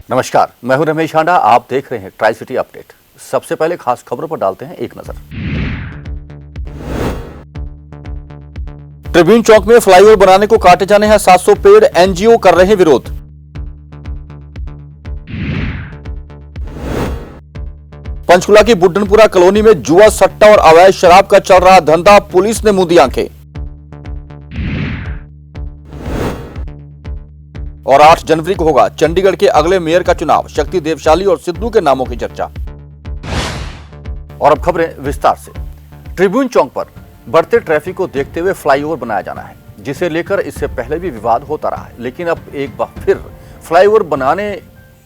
नमस्कार, मैं हूं रमेश हांडा। आप देख रहे हैं ट्राई सिटी अपडेट। सबसे पहले खास खबरों पर डालते हैं एक नजर। ट्रिब्यून चौक में फ्लाईओवर बनाने को काटे जाने हैं 700 पेड़, एनजीओ कर रहे हैं विरोध। पंचकुला की बुड्ढनपुरा कॉलोनी में जुआ, सट्टा और अवैध शराब का चल रहा धंधा, पुलिस ने मूंदी आंखें। और 8 जनवरी को होगा चंडीगढ़ के अगले मेयर का चुनाव, शक्ति देवशाली और सिद्धू के नामों की चर्चा। और अब खबरें विस्तार से। ट्रिब्यून चौक पर बढ़ते ट्रैफिक को देखते हुए फ्लाईओवर बनाया जाना है, जिसे लेकर इससे पहले भी विवाद होता रहा है, लेकिन अब एक बार फिर फ्लाईओवर बनाने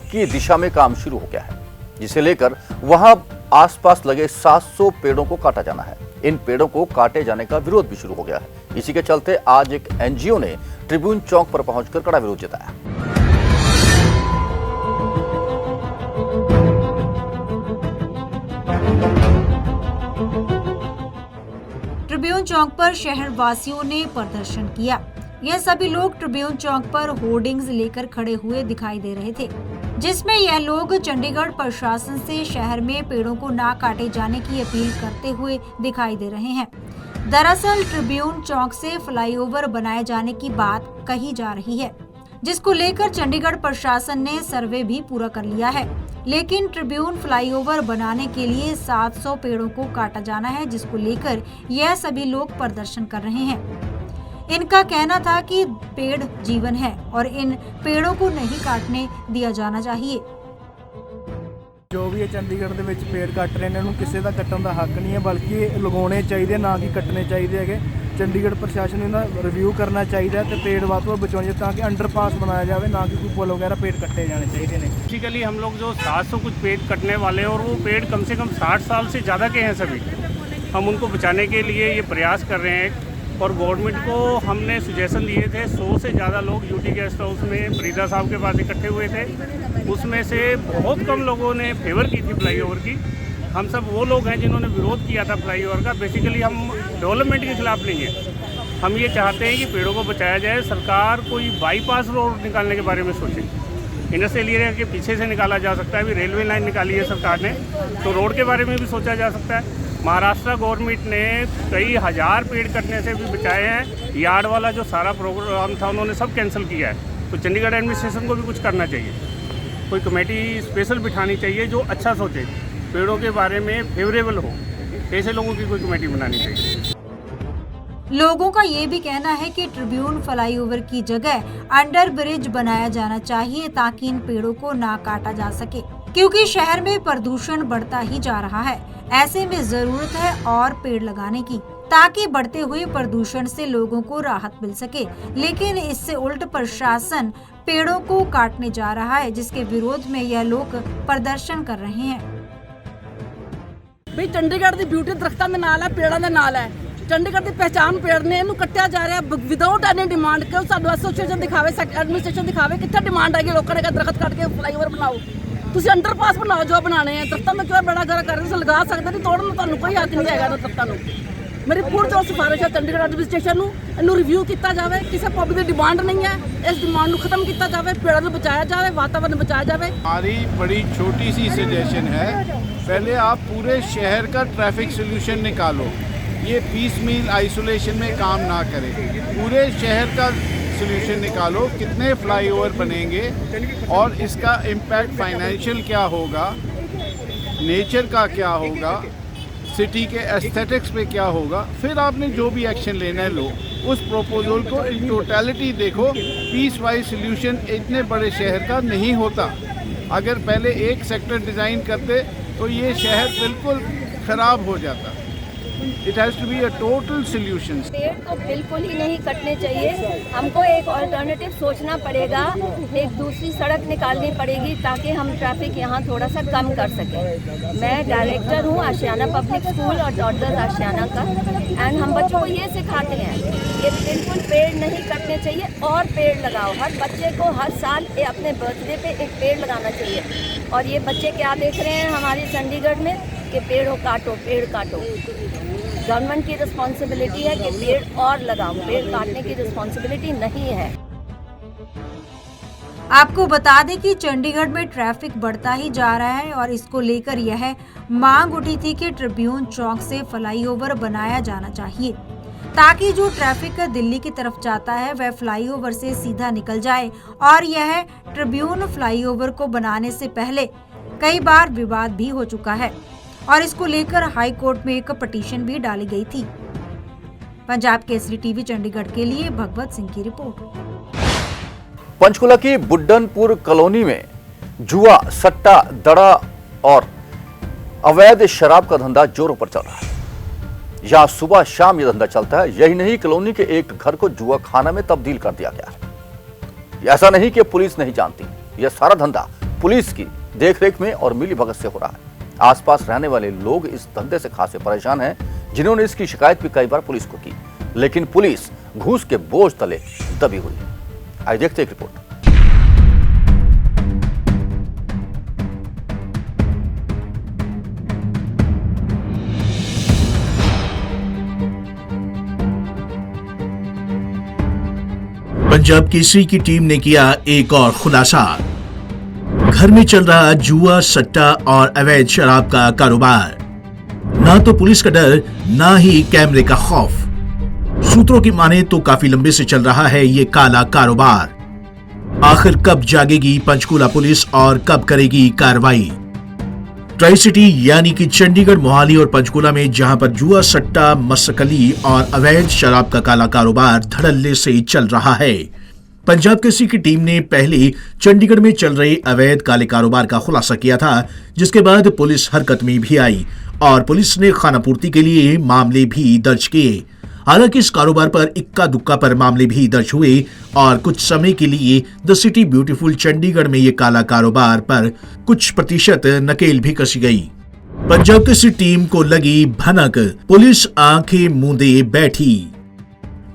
की दिशा में काम शुरू हो गया है, जिसे लेकर वहां आसपास लगे 700 पेड़ों को काटा जाना है। इन पेड़ों को काटे जाने का विरोध भी शुरू हो गया है। इसी के चलते आज एक एनजीओ ने ट्रिब्यून चौक पर पहुंचकर कड़ा विरोध जताया। ट्रिब्यून चौक पर शहर वासियों ने प्रदर्शन किया। यह सभी लोग ट्रिब्यून चौक पर होर्डिंग्स लेकर खड़े हुए दिखाई दे रहे थे, जिसमें यह लोग चंडीगढ़ प्रशासन से शहर में पेड़ों को ना काटे जाने की अपील करते हुए दिखाई दे रहे हैं। दरअसल ट्रिब्यून चौक से फ्लाईओवर बनाए जाने की बात कही जा रही है, जिसको लेकर चंडीगढ़ प्रशासन ने सर्वे भी पूरा कर लिया है, लेकिन ट्रिब्यून फ्लाईओवर बनाने के लिए 700 पेड़ों को काटा जाना है, जिसको लेकर यह सभी लोग प्रदर्शन कर रहे हैं। इनका कहना था कि पेड़ जीवन है और इन पेड़ों को नहीं काटने दिया जाना चाहिए। जो भी चंडीगढ़ ਦੇ ਵਿੱਚ पेड़ ਕੱਟ ਰਹੇ ਨੇ ਉਹਨੂੰ ਕਿਸੇ ਦਾ ਕੱਟਣ ਦਾ ਹੱਕ ਨਹੀਂ ਹੈ, ਬਲਕਿ ਲਗਾਉਣੇ ਚਾਹੀਦੇ ਨਾ ਕਿ ਕੱਟਣੇ ਚਾਹੀਦੇ ਹੈਗੇ। ਚੰਡੀਗੜ੍ਹ ਪ੍ਰਸ਼ਾਸਨ ਨੂੰ ਇਹਦਾ ਰਿਵਿਊ ਕਰਨਾ ਚਾਹੀਦਾ ਤੇ पेड़ ਵੱਧ ਤੋਂ ਵੱਧ ਬਚਾਉਣੇ ਤਾਂ ਕਿ ਅੰਡਰपास बनाया जावे, ना कि कोई पुल वगैरह पेड़ कटे जाने चाहिए ने। बेसिकली हम लोग जो 700 कुछ पेड़ कटने वाले हैं और वो पेड़ कम से कम 60 साल से ज़्यादा के हैं सभी। हम उनको बचाने के लिए ये प्रयास कर रहे हैं और गवर्नमेंट को हमने सुजेशन दिए थे। 100 से ज़्यादा लोग यूटी गेस्ट हाउस में फरीदा साहब के पास इकट्ठे हुए थे। उसमें से बहुत कम लोगों ने फेवर की थी फ्लाईओवर की। हम सब वो लोग हैं जिन्होंने विरोध किया था फ्लाईओवर का। बेसिकली हम डेवलपमेंट के खिलाफ नहीं है, हम ये चाहते हैं कि पेड़ों को बचाया जाए। सरकार कोई बाईपास रोड निकालने के बारे में सोचे। इंडस्ट्रियल एरिया के पीछे से निकाला जा सकता है। अभी रेलवे लाइन निकाली है सरकार ने, तो रोड के बारे में भी सोचा जा सकता है। महाराष्ट्र गवर्नमेंट ने कई हज़ार पेड़ कटने से भी बचाए हैं। यार्ड वाला जो सारा प्रोग्राम था उन्होंने सब कैंसिल किया है। तो चंडीगढ़ एडमिनिस्ट्रेशन को भी कुछ करना चाहिए, कोई कमेटी स्पेशल बिठानी चाहिए जो अच्छा सोचे, पेड़ों के बारे में फेवरेबल हो। ऐसे लोगों की कोई कमेटी बनानी चाहिए। लोगों का ये भी कहना है कि ट्रिब्यून फ्लाईओवर की जगह अंडर ब्रिज बनाया जाना चाहिए, ताकि इन पेड़ों को ना काटा जा सके, क्योंकि शहर में प्रदूषण बढ़ता ही जा रहा है। ऐसे में जरूरत है और पेड़ लगाने की, ताकि बढ़ते हुए प्रदूषण से लोगों को राहत मिल सके। लेकिन इससे उल्ट प्रशासन पेड़ों को काटने जा रहा है, जिसके विरोध में यह लोग प्रदर्शन कर रहे हैं। भी चंडीगढ़ की ब्यूटी दरख्तां दे नाल है, पेड़ां दे नाल है। चंडीगढ़ की पहचान पेड़ ने, इनू कट्टिया जा रहा है विदाउट एनी डिमांड। क्यों साडू एसोसीएशन दिखावे, एडमिनिस्ट्रेशन दिखावे कित्थे डिमांड है कि लोगों ने दरख्त कट के फ्लाईओवर बनाओ। तुसी अंडरपास बनाओ जो बनाने हैं। दरख्तां में क्यों बड़ा गरा कर रहे हो? लगा सकते नहीं, तोड़न नूं तुहानूं कोई हक नहीं हैगा दरख्तां नूं। मेरी पूरी तरह सिफारिश है चंडीगढ़ एडमिनिस्ट्रेशन नूं, इनू रिव्यू किया जाए। किसी पब्लिक की डिमांड नहीं है, इस डिमांड नूं खत्म किया जाए, पेड़ों को बचाया जाए, वातावरण बचाया जाए। हमारी बड़ी छोटी सी सजेशन है, पहले आप पूरे शहर का ट्रैफिक सोल्यूशन निकालो। ये पीस मील आइसोलेशन में काम ना करे, पूरे शहर का सोल्यूशन निकालो। कितने फ्लाईओवर बनेंगे और इसका इम्पैक्ट फाइनेंशियल क्या होगा, नेचर का क्या होगा, सिटी के एस्थेटिक्स पे क्या होगा, फिर आपने जो भी एक्शन लेना है लो। उस प्रोपोजल को इन टोटलिटी देखो। पीस वाइज सोल्यूशन इतने बड़े शहर का नहीं होता। अगर पहले एक सेक्टर डिज़ाइन करते तो ये शहर बिल्कुल ख़राब हो जाता। It has to be a total solution. पेड़ तो बिल्कुल ही नहीं कटने चाहिए। हमको एक ऑल्टरनेटिव सोचना पड़ेगा, एक दूसरी सड़क निकालनी पड़ेगी, ताकि हम ट्रैफिक यहाँ थोड़ा सा कम कर सकें। मैं डायरेक्टर हूँ आशियाना पब्लिक स्कूल और डॉटर्स आशियाना का, एंड हम बच्चों को ये सिखाते हैं कि बिल्कुल पेड़ नहीं कटने चाहिए और पेड़ लगाओ। हर बच्चे को हर साल अपने बर्थडे पे एक पेड़ लगाना चाहिए। और ये बच्चे क्या देख रहे हैं हमारे चंडीगढ़ में कि पेड़ों काटो, पेड़ काटो। गवर्नमेंट की रिस्पॉन्सिबिलिटी है कि पेड़ और लगाओ, पेड़ काटने की रिस्पॉन्सिबिलिटी नहीं है। आपको बता दें कि चंडीगढ़ में ट्रैफिक बढ़ता ही जा रहा है और इसको लेकर यह मांग उठी थी कि ट्रिब्यून चौक से फ्लाईओवर बनाया जाना चाहिए ताकि जो ट्रैफिक दिल्ली की तरफ जाता है वह फ्लाईओवर से सीधा निकल जाए। और यह ट्रिब्यून फ्लाईओवर को बनाने से पहले कई बार विवाद भी हो चुका है और इसको लेकर हाई कोर्ट में एक पिटीशन भी डाली गई थी। पंजाब केसरी टीवी चंडीगढ़ के लिए भगवत सिंह की रिपोर्ट। पंचकुला की बुड्डनपुर कॉलोनी में जुआ, सट्टा, दड़ा और अवैध शराब का धंधा जोरों पर चल रहा है। यहाँ सुबह शाम ये धंधा चलता है। यही नहीं, कॉलोनी के एक घर को जुआ खाना में तब्दील कर दिया गया है। ऐसा नहीं कि पुलिस नहीं जानती, यह सारा धंधा पुलिस की देखरेख में और मिलीभगत से हो रहा है। आसपास रहने वाले लोग इस धंधे से खासे परेशान हैं, जिन्होंने इसकी शिकायत भी कई बार पुलिस को की, लेकिन पुलिस घूस के बोझ तले दबी हुई है। आइए देखते हैं एक रिपोर्ट। पंजाब केसरी की टीम ने किया एक और खुलासा। घर में चल रहा जुआ, सट्टा और अवैध शराब का कारोबार। ना तो पुलिस का डर, ना ही कैमरे का खौफ। सूत्रों की माने तो काफी लंबे से चल रहा है ये काला कारोबार। आखिर कब जागेगी पंचकुला पुलिस और कब करेगी कार्रवाई? ट्राई सिटी यानी कि चंडीगढ़, मोहाली और पंचकुला में जहां पर जुआ, सट्टा, मस्कली और अवैध शराब का काला कारोबार धड़ल्ले से चल रहा है। पंजाब केसरी की टीम ने पहले चंडीगढ़ में चल रहे अवैध काले कारोबार का खुलासा किया था, जिसके बाद पुलिस हरकत में भी आई और पुलिस ने खानापूर्ति के लिए मामले भी दर्ज किए। हालांकि इस कारोबार पर इक्का दुक्का पर मामले भी दर्ज हुए और कुछ समय के लिए द सिटी ब्यूटीफुल चंडीगढ़ में ये काला कारोबार पर कुछ प्रतिशत नकेल भी कसी गई। पंजाब केसरी टीम को लगी भनक, पुलिस आंखें मूंदे बैठी।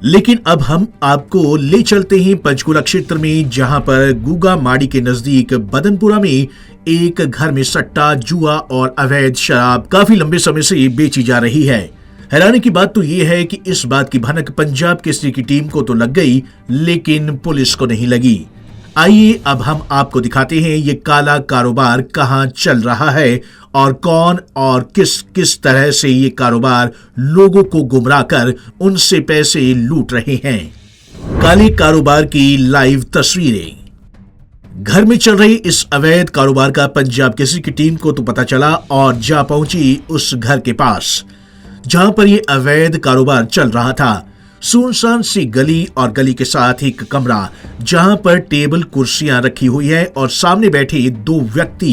लेकिन अब हम आपको ले चलते हैं पंचकुला क्षेत्र में, जहां पर गुगा माड़ी के नजदीक बदनपुरा में एक घर में सट्टा, जुआ और अवैध शराब काफी लंबे समय से बेची जा रही है। हैरानी की बात तो यह है कि इस बात की भनक पंजाब केसरी की टीम को तो लग गई, लेकिन पुलिस को नहीं लगी। आइए अब हम आपको दिखाते हैं ये काला कारोबार कहां चल रहा है और कौन और किस किस तरह से ये कारोबार लोगों को गुमराह कर उनसे पैसे लूट रहे हैं। काले कारोबार की लाइव तस्वीरें। घर में चल रही इस अवैध कारोबार का पंजाब केसरी की टीम को तो पता चला और जा पहुंची उस घर के पास जहां पर ये अवैध कारोबार चल रहा था। सुनसान सी गली और गली के साथ एक कमरा जहां पर टेबल कुर्सियां रखी हुई है और सामने बैठे दो व्यक्ति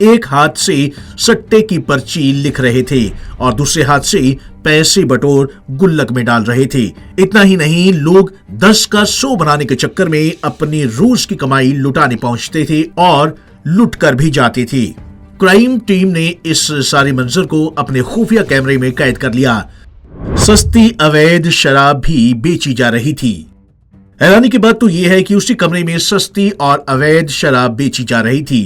एक हाथ से सट्टे की पर्ची लिख रहे थे और दूसरे हाथ से पैसे बटोर गुल्लक में डाल रहे थे। इतना ही नहीं, लोग 10 का 100 बनाने के चक्कर में अपनी रोज की कमाई लुटाने पहुंचते थे और लुट कर भी जाते थे। क्राइम टीम ने इस सारे मंजर को अपने खुफिया कैमरे में कैद कर लिया। सस्ती अवैध शराब भी बेची जा रही थी। हैरानी की बात तो यह है कि उसी कमरे में सस्ती और अवैध शराब बेची जा रही थी।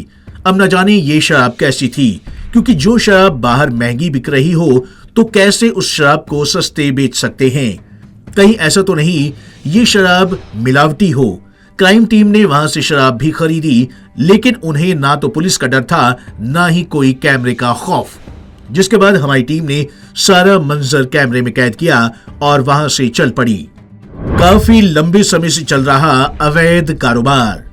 अब न जाने ये शराब कैसी थी, क्योंकि जो शराब बाहर महंगी बिक रही हो तो कैसे उस शराब को सस्ते बेच सकते हैं? कहीं ऐसा तो नहीं ये शराब मिलावटी हो? क्राइम टीम ने वहां से शराब भी खरीदी, लेकिन उन्हें ना तो पुलिस का डर था, ना ही कोई कैमरे का खौफ। जिसके बाद हमारी टीम ने सारा मंजर कैमरे में कैद किया और वहां से चल पड़ी। काफी लंबे समय से चल रहा अवैध कारोबार।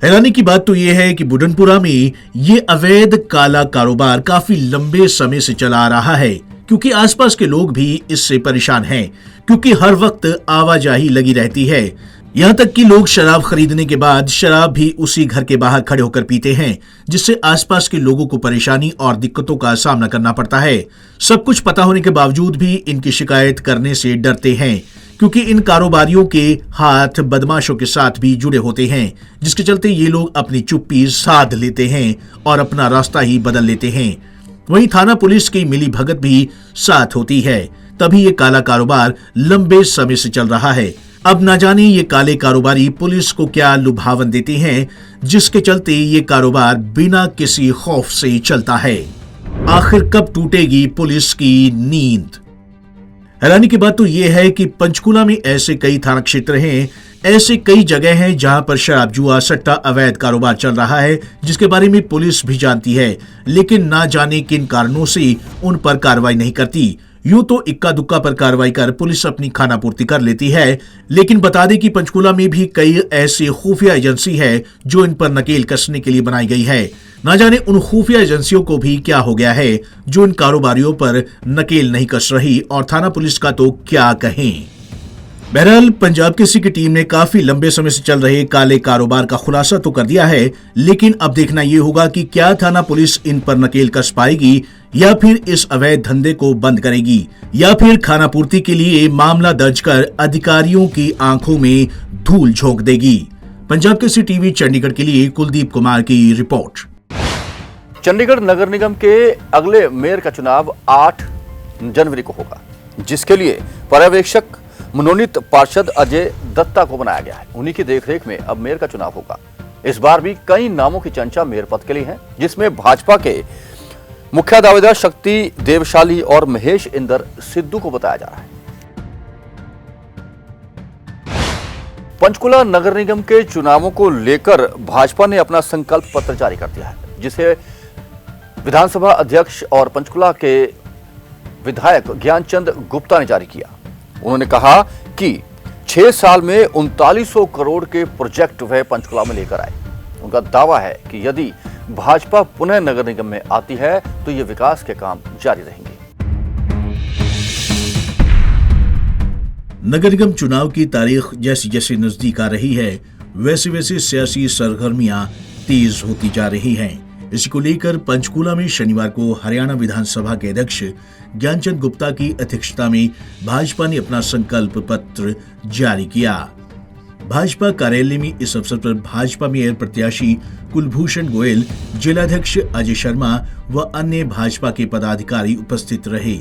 हैरानी की बात तो यह है कि बुडनपुरा में ये अवैध काला कारोबार काफी लंबे समय से चला आ रहा है, क्योंकि आसपास के लोग भी इससे परेशान हैं, क्योंकि हर वक्त आवाजाही लगी रहती है। यहाँ तक कि लोग शराब खरीदने के बाद शराब भी उसी घर के बाहर खड़े होकर पीते हैं, जिससे आसपास के लोगों को परेशानी और दिक्कतों का सामना करना पड़ता है। सब कुछ पता होने के बावजूद भी इनकी शिकायत करने से डरते हैं, क्योंकि इन कारोबारियों के हाथ बदमाशों के साथ भी जुड़े होते हैं, जिसके चलते ये लोग अपनी चुप्पी साध लेते हैं और अपना रास्ता ही बदल लेते हैं। वहीं थाना पुलिस की मिली भगत भी साथ होती है, तभी ये काला कारोबार लंबे समय से चल रहा है। अब ना जाने ये काले कारोबारी पुलिस को क्या लुभावन देते हैं, जिसके चलते ये कारोबार बिना किसी खौफ से चलता है। आखिर कब टूटेगी पुलिस की नींद? हैरानी की बात तो यह है कि पंचकुला में ऐसे कई थाना क्षेत्र हैं ऐसे कई जगह हैं जहां पर शराब, जुआ, सट्टा, अवैध कारोबार चल रहा है, जिसके बारे में पुलिस भी जानती है, लेकिन ना जाने किन कारणों से उन पर कार्रवाई नहीं करती। यूं तो इक्का दुक्का पर कार्रवाई कर पुलिस अपनी खानापूर्ति कर लेती है, लेकिन बता दें कि पंचकूला में भी कई ऐसी खुफिया एजेंसी है जो इन पर नकेल कसने के लिए बनाई गई है। ना जाने उन खुफिया एजेंसियों को भी क्या हो गया है जो इन कारोबारियों पर नकेल नहीं कस रही, और थाना पुलिस का तो क्या कहें। बहरहाल पंजाब केसरी की टीम ने काफी लंबे समय से चल रहे काले कारोबार का खुलासा तो कर दिया है, लेकिन अब देखना यह होगा कि क्या थाना पुलिस इन पर नकेल कस पाएगी या फिर इस अवैध धंधे को बंद करेगी, या फिर खानापूर्ति के लिए मामला दर्ज कर अधिकारियों की आंखों में धूल झोंक देगी। पंजाब केसरी टीवी चंडीगढ़ के लिए कुलदीप कुमार की रिपोर्ट। चंडीगढ़ नगर निगम के अगले मेयर का चुनाव 8 जनवरी को होगा, जिसके लिए पर्यवेक्षक मनोनीत पार्षद अजय दत्ता को बनाया गया है। उन्हीं की देखरेख में अब मेयर का चुनाव होगा। इस बार भी कई नामों की चर्चा मेयर पद के लिए है, जिसमें भाजपा के मुख्य दावेदार शक्ति देवशाली और महेश इंदर सिद्धू को बताया जा रहा है। पंचकुला नगर निगम के चुनावों को लेकर भाजपा ने अपना संकल्प पत्र जारी कर दिया है, जिसे विधानसभा अध्यक्ष और पंचकुला के विधायक ज्ञानचंद गुप्ता ने जारी किया। उन्होंने कहा कि 6 साल में 3900 करोड़ के प्रोजेक्ट वह पंचकुला में लेकर आए। उनका दावा है कि यदि भाजपा पुनः नगर निगम में आती है तो ये विकास के काम जारी रहेंगे। नगर निगम चुनाव की तारीख जैसी जैसी नजदीक आ रही है, वैसे वैसे सियासी सरगर्मियां तेज होती जा रही हैं। इसी को लेकर पंचकूला में शनिवार को हरियाणा विधानसभा के अध्यक्ष ज्ञानचंद गुप्ता की अध्यक्षता में भाजपा ने अपना संकल्प पत्र जारी किया। भाजपा कार्यालय में इस अवसर पर भाजपा मेयर प्रत्याशी कुलभूषण गोयल, जिलाध्यक्ष अजय शर्मा व अन्य भाजपा के पदाधिकारी उपस्थित रहे।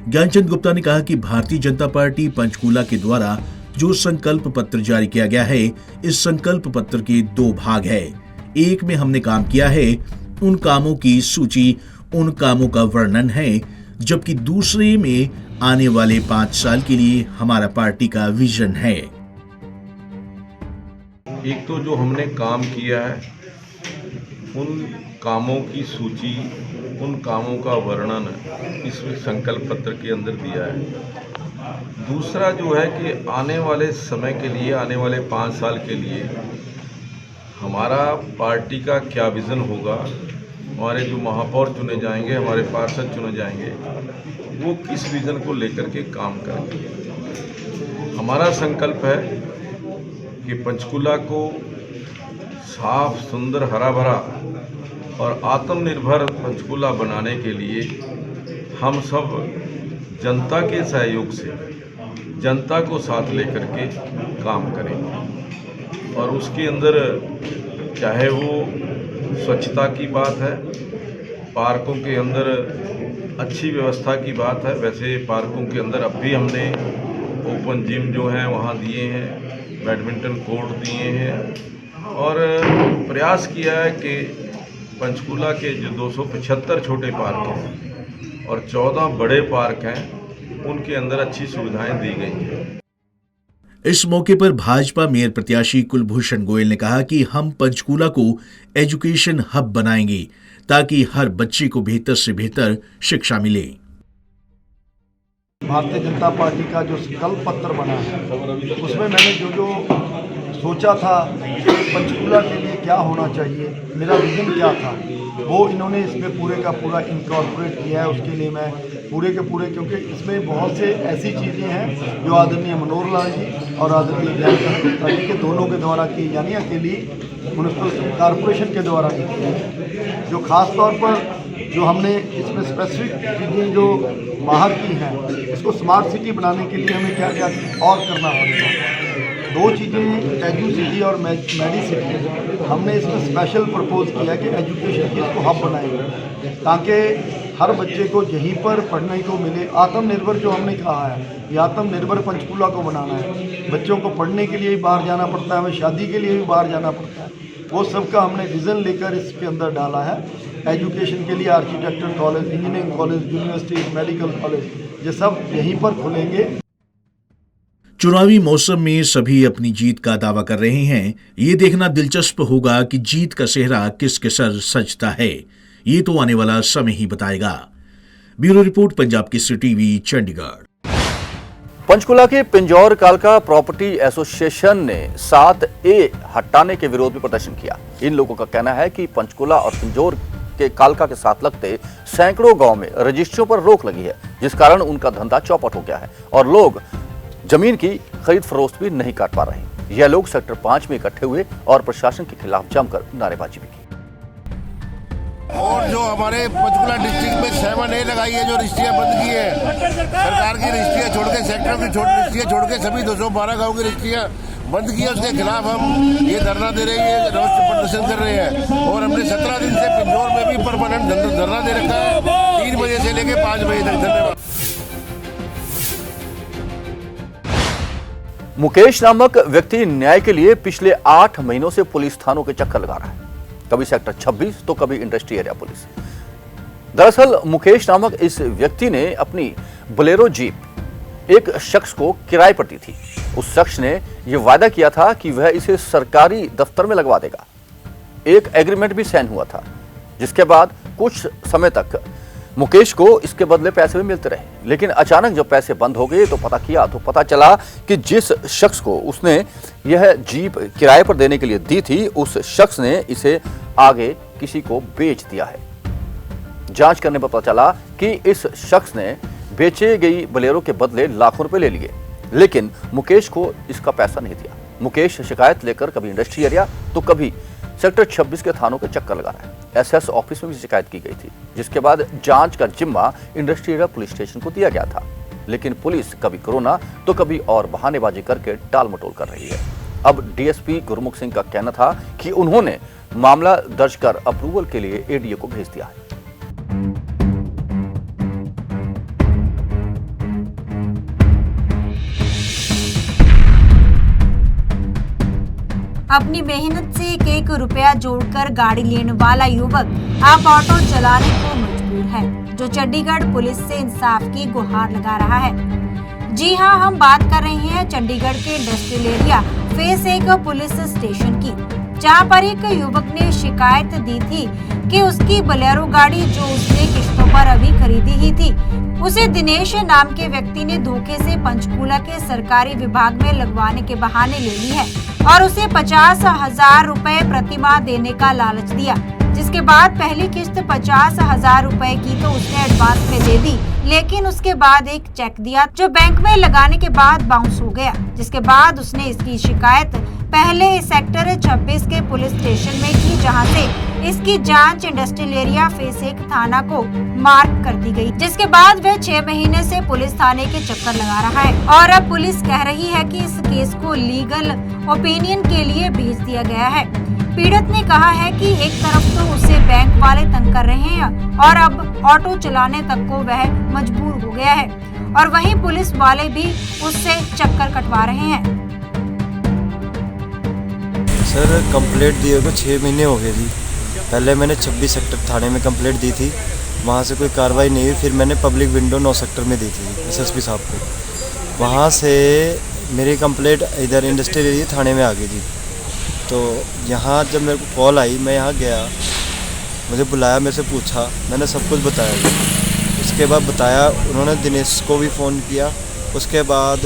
ज्ञानचंद गुप्ता ने कहा कि भारतीय जनता पार्टी पंचकूला के द्वारा जो संकल्प पत्र जारी किया गया है, इस संकल्प पत्र के 2 भाग है। एक में हमने काम किया है, उन कामों की सूची, उन कामों का वर्णन है, जबकि दूसरे में आने वाले 5 साल के लिए हमारा पार्टी का विजन है। एक तो जो हमने काम किया है, उन कामों की सूची, उन कामों का वर्णन इस संकल्प पत्र के अंदर दिया है। दूसरा जो है कि आने वाले समय के लिए, आने वाले 5 साल के लिए हमारा पार्टी का क्या विज़न होगा, हमारे जो महापौर चुने जाएंगे, हमारे पार्षद चुने जाएंगे, वो किस विज़न को लेकर के काम करेंगे। हमारा संकल्प है कि पंचकूला को साफ, सुंदर, हरा भरा और आत्मनिर्भर पंचकूला बनाने के लिए हम सब जनता के सहयोग से, जनता को साथ लेकर के काम करेंगे। और उसके अंदर चाहे वो स्वच्छता की बात है, पार्कों के अंदर अच्छी व्यवस्था की बात है। वैसे पार्कों के अंदर अब भी हमने ओपन जिम जो हैं वहाँ दिए हैं, बैडमिंटन कोर्ट दिए हैं, और प्रयास किया है कि पंचकूला के जो 275 छोटे पार्क हैं और 14 बड़े पार्क हैं, उनके अंदर अच्छी सुविधाएं दी गई हैं। इस मौके पर भाजपा मेयर प्रत्याशी कुलभूषण गोयल ने कहा कि हम पंचकूला को एजुकेशन हब बनाएंगे ताकि हर बच्चे को बेहतर से बेहतर शिक्षा मिले। भारतीय जनता पार्टी का जो संकल्प पत्र बना है, उसमें मैंने जो सोचा था पंचकूला के लिए क्या होना चाहिए, मेरा विजन क्या था, वो इन्होंने इसमें पूरे का पूरा इनकॉर्पोरेट किया है। उसके लिए मैं पूरे के पूरे, क्योंकि इसमें बहुत से ऐसी चीज़ें हैं जो आदरणीय मनोहर लाल जी और आदरणीय ज्ञानचंद गुप्ता जी के दोनों के द्वारा की, यानी अकेली म्यूनसिपल कॉरपोरेशन के द्वारा की है। जो खास तौर पर जो हमने इसमें स्पेसिफिक चीज़ें जो बाहर की हैं, इसको स्मार्ट सिटी बनाने के लिए हमें क्या क्या और करना पड़ेगा। 2 चीज़ें एजू सिटी और मेडी सिटी हमने इसमें स्पेशल प्रपोज किया कि एजुकेशन की इसको हब बनाएंगे ताकि हर बच्चे को यहीं पर पढ़ने को मिले। आत्मनिर्भर जो हमने कहा है, ये आत्मनिर्भर पंचकूला को बनाना है। बच्चों को पढ़ने के लिए भी बाहर जाना पड़ता है, हमें शादी के लिए भी बाहर जाना पड़ता है। वो सब का हमने विज़न लेकर इसके अंदर डाला है। एजुकेशन के लिए architecture college, engineering college, university, medical college, ये सब यहीं पर खुलेंगे। चुनावी मौसम में सभी अपनी जीत का दावा कर रहे हैं। ये देखना दिलचस्प होगा कि जीत का सेहरा किसके सर सजता है। ये तो आने वाला समय ही बताएगा। Bureau report, Punjab Kesari TV, Chandigarh. Panchkula के पिंजौर कालका प्रॉपर्टी एसोसिएशन ने 7A हटाने के विरोध में प्रदर्शन किया। इन लोगों का कहना है कि पंचकुला और पिंजौर के कालका के साथ लगते सैकड़ों गांव में रजिस्ट्रियों पर रोक लगी है, जिस कारण उनका धंधा चौपट हो गया है और लोग जमीन की खरीद फरोख्त भी नहीं कर पा रहे। यह लोग सेक्टर 5 में इकट्ठे हुए और प्रशासन के खिलाफ जमकर नारेबाजी भी की। और जो हमारे पंचकुला डिस्ट्रिक्ट में 7A लगाई है, जो रजिस्ट्रियाँ बंद की है, सरकार की रजिस्ट्रियाँ छोड़ के, सेक्टर की रजिस्ट्रियाँ छोड़ के सभी 212 गाँव की रजिस्ट्रियाँ बंद की है। उसके खिलाफ हम ये धरना दे रहे हैं, रोष प्रदर्शन कर रहे हैं। और हमने 17 दिन से पिंजौर में भी परमानेंट धरना दे रखा है, 3 बजे से लेके 5 बजे तक। धन्यवाद। मुकेश नामक व्यक्ति न्याय के लिए पिछले 8 महीनों से पुलिस थानों के चक्कर लगा रहा है, कभी सेक्टर 26 तो कभी इंडस्ट्री एरिया पुलिस। दरअसल मुकेश नामक इस व्यक्ति ने अपनी बोलेरो जीप एक शख्स को किराए पर दी थी। उस शख्स ने यह वादा किया था कि वह इसे सरकारी दफ्तर में लगवा देगा। एक एग्रीमेंट भी साइन हुआ था, जिसके बाद कुछ समय तक मुकेश को इसके बदले पैसे भी मिलते रहे। लेकिन अचानक जब पैसे बंद हो गए तो पता किया तो पता चला कि जिस शख्स को उसने यह जीप किराए पर देने के लिए दी थी, उस शख्स ने इसे आगे किसी को बेच दिया है। जांच करने पर पता चला कि इस शख्स ने बेचे गई बोलेरो के बदले लाखों रुपए ले लिए, लेकिन मुकेश को इसका पैसा नहीं दिया। मुकेश शिकायत लेकर कभी इंडस्ट्री एरिया तो कभी सेक्टर 26 के थानों के चक्कर लगा रहा है। एसएस ऑफिस में भी शिकायत की गई थी, जिसके बाद जांच का जिम्मा इंडस्ट्री एरिया पुलिस स्टेशन को दिया गया था। लेकिन पुलिस कभी कोरोना तो कभी और बहानेबाजी करके टाल मटोल कर रही है। अब डीएसपी गुरमुख सिंह का कहना था कि उन्होंने मामला दर्ज कर अप्रूवल के लिए एडीए को भेज दिया है। अपनी मेहनत से एक रुपया जोड़कर गाड़ी लेने वाला युवक अब ऑटो चलाने को मजबूर है, जो चंडीगढ़ पुलिस से इंसाफ की गुहार लगा रहा है। जी हां, हम बात कर रहे हैं चंडीगढ़ के industrial area phase 1 police station की, जहां पर एक युवक ने शिकायत दी थी कि उसकी बोलेरो गाड़ी जो उसने किस्तों पर अभी खरीदी ही थी, उसे दिनेश नाम के व्यक्ति ने धोखे से पंचकूला के सरकारी विभाग में लगवाने के बहाने ले ली है और उसे 50,000 रुपए प्रतिमाह देने का लालच दिया। जिसके बाद पहली किस्त 50,000 रुपए की तो उसने एडवांस में दे दी, लेकिन उसके बाद एक चेक दिया जो बैंक में लगाने के बाद बाउंस हो गया। जिसके बाद उसने इसकी शिकायत पहले सेक्टर 26 के पुलिस स्टेशन में की, जहां से इसकी जांच इंडस्ट्रियल एरिया फेज 1 थाना को मार्क कर दी गई। जिसके बाद वह 6 महीने से पुलिस थाने के चक्कर लगा रहा है और अब पुलिस कह रही है कि इस केस को लीगल ओपिनियन के लिए भेज दिया गया है। पीड़ित ने कहा है कि एक तरफ तो उसे बैंक वाले तंग कर रहे हैं और अब ऑटो चलाने तक को वह मजबूर हो गया है, और वहीं पुलिस वाले भी उससे चक्कर कटवा रहे हैं। सर, कंप्लेंट दिए को 6 महीने हो गए जी। पहले मैंने 26 सेक्टर थाने में कंप्लेंट दी थी, वहाँ से कोई कार्रवाई नहीं हुई। फिर मैंने पब्लिक विंडो 9 सेक्टर में दी थी एसएसपी साहब को। वहाँ से मेरी कंप्लेंट इधर इंडस्ट्रियल एरिया थाने में आ गई जी। तो यहाँ जब मेरे को कॉल आई, मैं यहाँ गया, मुझे बुलाया, मेरे से पूछा, मैंने सब कुछ बताया जी। उसके बाद बताया, उन्होंने दिनेश को भी फ़ोन किया। उसके बाद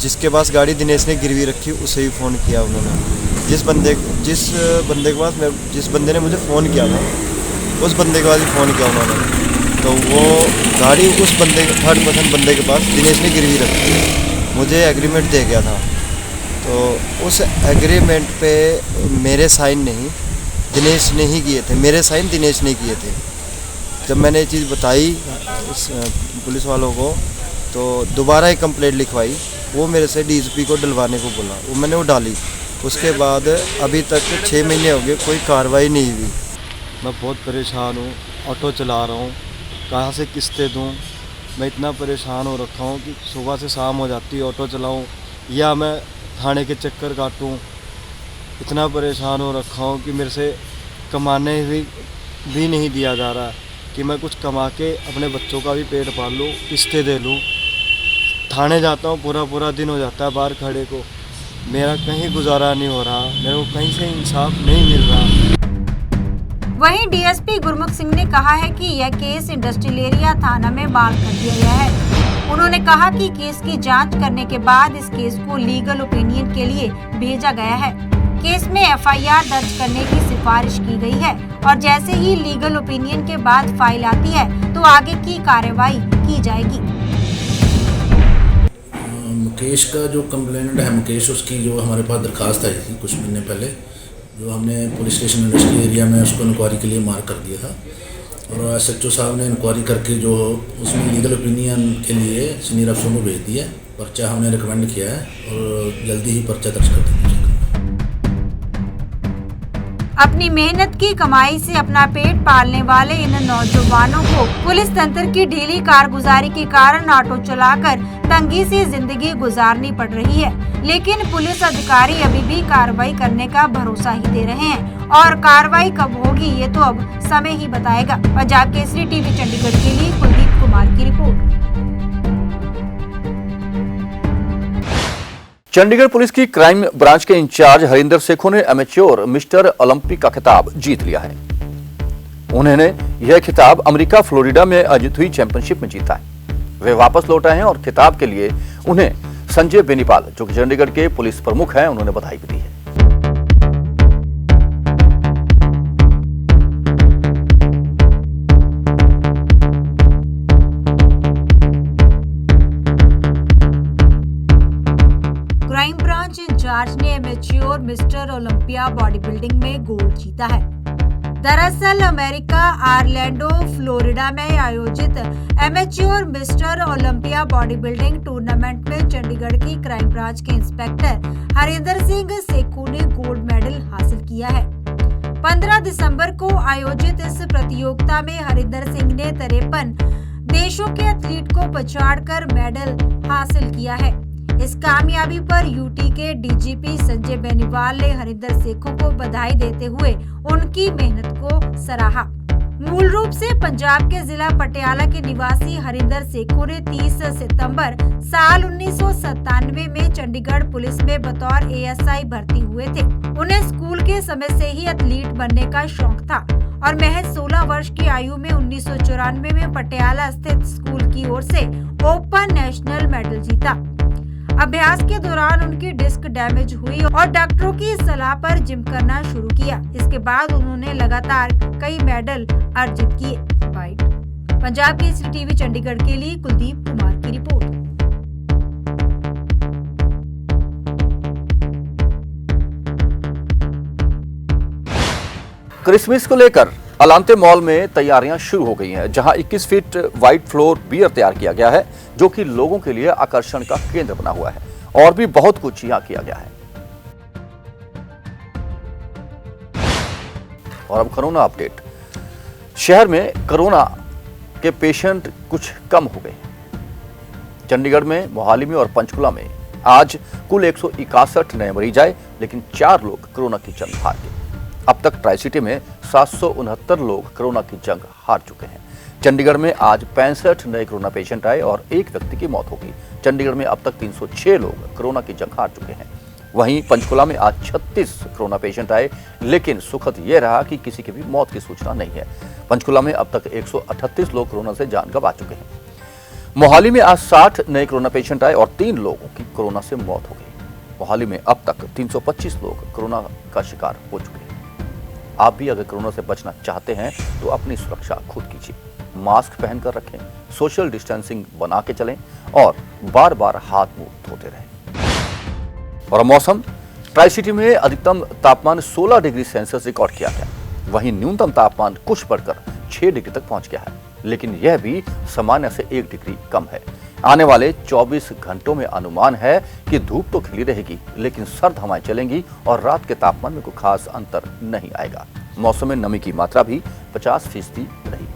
जिसके पास गाड़ी दिनेश ने गिरवी रखी उसे भी फ़ोन किया उन्होंने। जिस बंदे के पास जिस बंदे ने मुझे फ़ोन किया था, उस बंदे के पास ही फ़ोन किया उन्होंने। तो वो गाड़ी उस बंदे के 3rd पर्सन बंदे के पास दिनेश ने गिरवी रखी, मुझे एग्रीमेंट दे गया था। तो उस एग्रीमेंट पे मेरे साइन नहीं, दिनेश ने ही किए थे। मेरे साइन दिनेश ने किए थे। जब मैंने ये चीज़ बताई पुलिस वालों को, तो दोबारा एक कंप्लेंट लिखवाई। वो मेरे से डीएसपी को डलवाने को बोला, वो मैंने वो डाली। उसके बाद अभी तक 6 महीने हो गए, कोई कार्रवाई नहीं हुई। मैं बहुत परेशान हूँ, ऑटो चला रहा हूँ, कहाँ से किस्तें दूँ। मैं इतना परेशान हो रखा हूँ कि सुबह से शाम हो जाती, ऑटो चलाऊँ या मैं थाने के चक्कर काटूँ। इतना परेशान हो रखा हूँ कि मेरे से कमाने भी नहीं दिया जा रहा कि मैं कुछ कमा के अपने बच्चों का भी पेट पाल लूँ, किस्तें दे लूँ। थाने जाता हूँ, पूरा दिन हो जाता है बाहर खड़े को। मेरा कहीं गुजारा नहीं हो रहा, मेरे को कहीं से इंसाफ नहीं मिल रहा। वहीं डीएसपी गुरमुख सिंह ने कहा है कि यह केस इंडस्ट्रियल एरिया थाना में बहाल कर दिया गया है। उन्होंने कहा कि केस की जांच करने के बाद इस केस को लीगल ओपिनियन के लिए भेजा गया है। केस में एफआईआर दर्ज करने की सिफारिश की गई है और जैसे ही लीगल ओपिनियन के बाद फाइल आती है तो आगे की कार्रवाई की जाएगी। मुकेश का जो कंप्लेनेंट है मुकेश, उसकी जो हमारे पास दरखास्त आई थी कुछ महीने पहले, जो हमने पुलिस स्टेशन इंडस्ट्रियल एरिया में उसको इंक्वायरी के लिए मार्क कर दिया था और एसएचओ साहब ने इंक्वायरी करके जो उसमें लीगल ओपिनियन के लिए सीनियर अफसरों को भेज दिया है। पर्चा हमने रिकमेंड किया है और जल्दी ही पर्चा दर्ज कर दिया। अपनी मेहनत की कमाई से अपना पेट पालने वाले इन नौजवानों को पुलिस तंत्र की ढीली कारगुजारी के कारण ऑटो चलाकर तंगी से जिंदगी गुजारनी पड़ रही है, लेकिन पुलिस अधिकारी अभी भी कार्रवाई करने का भरोसा ही दे रहे हैं और कार्रवाई कब होगी ये तो अब समय ही बताएगा। पंजाब केसरी टीवी चंडीगढ़ के लिए कुलदीप कुमार की रिपोर्ट। चंडीगढ़ पुलिस की क्राइम ब्रांच के इंचार्ज हरिंदर सेखों ने एमेच्योर मिस्टर ओलंपिक का खिताब जीत लिया है। उन्होंने यह खिताब अमेरिका फ्लोरिडा में आयोजित हुई चैंपियनशिप में जीता है। वे वापस लौट आए हैं और खिताब के लिए उन्हें संजय बेनीपाल, जो कि चंडीगढ़ के पुलिस प्रमुख हैं, उन्होंने बधाई भी दी है। क्राइम ब्रांच इंचार्ज ने amateur mister Olympia body building में गोल्ड जीता है। दरअसल अमेरिका ऑरलैंडो फ्लोरिडा में आयोजित amateur mister Olympia body building tournament में चंडीगढ़ की क्राइम ब्रांच के इंस्पेक्टर हरिंदर सिंह सेखू ने गोल्ड मेडल हासिल किया है। 15 दिसंबर को आयोजित इस प्रतियोगिता में हरिंदर सिंह ने 53 देशों के एथलीट को पछाड़कर मेडल हासिल किया है। इस कामयाबी पर यूटी के डीजीपी संजय बेनीवाल ने हरिंदर सेखों को बधाई देते हुए उनकी मेहनत को सराहा। मूल रूप से पंजाब के जिला पटियाला के निवासी हरिंदर सेखों ने 30 सितंबर साल 1997 में चंडीगढ़ पुलिस में बतौर एएसआई भर्ती हुए थे। उन्हें स्कूल के समय से ही एथलीट बनने का शौक था और महज 16 वर्ष की आयु में 1994 में पटियाला स्थित स्कूल की ओर से ओपन नेशनल मेडल जीता। अभ्यास के दौरान उनकी डिस्क डैमेज हुई और डॉक्टरों की सलाह पर जिम करना शुरू किया। इसके बाद उन्होंने लगातार कई मेडल अर्जित किए। पंजाब केसरी टीवी चंडीगढ़ के लिए कुलदीप कुमार की रिपोर्ट। क्रिसमस को लेकर अलांते मॉल में तैयारियां शुरू हो गई हैं, जहां 21 फीट वाइट फ्लोर बियर तैयार किया गया है, जो कि लोगों के लिए आकर्षण का केंद्र बना हुआ है। और भी बहुत कुछ यहां किया गया है। और अब कोरोना अपडेट। शहर में कोरोना के पेशेंट कुछ कम हो गए। चंडीगढ़ में, मोहाली में और पंचकुला में आज कुल 161 नए मरीज आए, लेकिन 4 लोग कोरोना की जंग हार गए। अब तक ट्राई सिटी में 769 लोग कोरोना की जंग हार चुके हैं। चंडीगढ़ में आज 65 नए कोरोना पेशेंट आए और एक व्यक्ति की मौत हो गई। चंडीगढ़ में अब तक 306 लोग कोरोना की जंग हार चुके हैं। वहीं पंचकुला में आज 36 कोरोना पेशेंट आए, लेकिन सुखद यह रहा कि किसी की भी मौत की सूचना नहीं है। पंचकुला में अब तक 138 लोग कोरोना से जान गंवा चुके हैं। मोहाली में आज 60 नए कोरोना पेशेंट आए और 3 लोगों की कोरोना से मौत हो गई। मोहाली में अब तक 325 लोग कोरोना का शिकार हो चुके हैं। आप भी अगर कोरोना से बचना चाहते हैं तो अपनी सुरक्षा खुद कीजिए। मास्क पहनकर रखें, सोशल डिस्टेंसिंग बना के चलें और बार बार हाथ मुंह धोते रहें। और मौसम, ट्राई सिटी में अधिकतम तापमान 16 डिग्री सेल्सियस रिकॉर्ड किया गया। वहीं न्यूनतम तापमान कुछ बढ़कर 6 डिग्री तक पहुंच गया है, लेकिन यह भी सामान्य से 1 डिग्री कम है। आने वाले 24 घंटों में अनुमान है कि धूप तो खिली रहेगी, लेकिन सर्द हवाएं चलेंगी और रात के तापमान में कोई खास अंतर नहीं आएगा। मौसम में नमी की मात्रा भी 50% रही।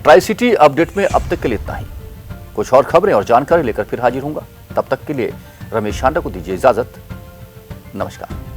ट्राई सिटी अपडेट में अब तक के लिए इतना ही। कुछ और खबरें और जानकारी लेकर फिर हाजिर होऊंगा। तब तक के लिए रमेश शांडा को दीजिए इजाजत। नमस्कार।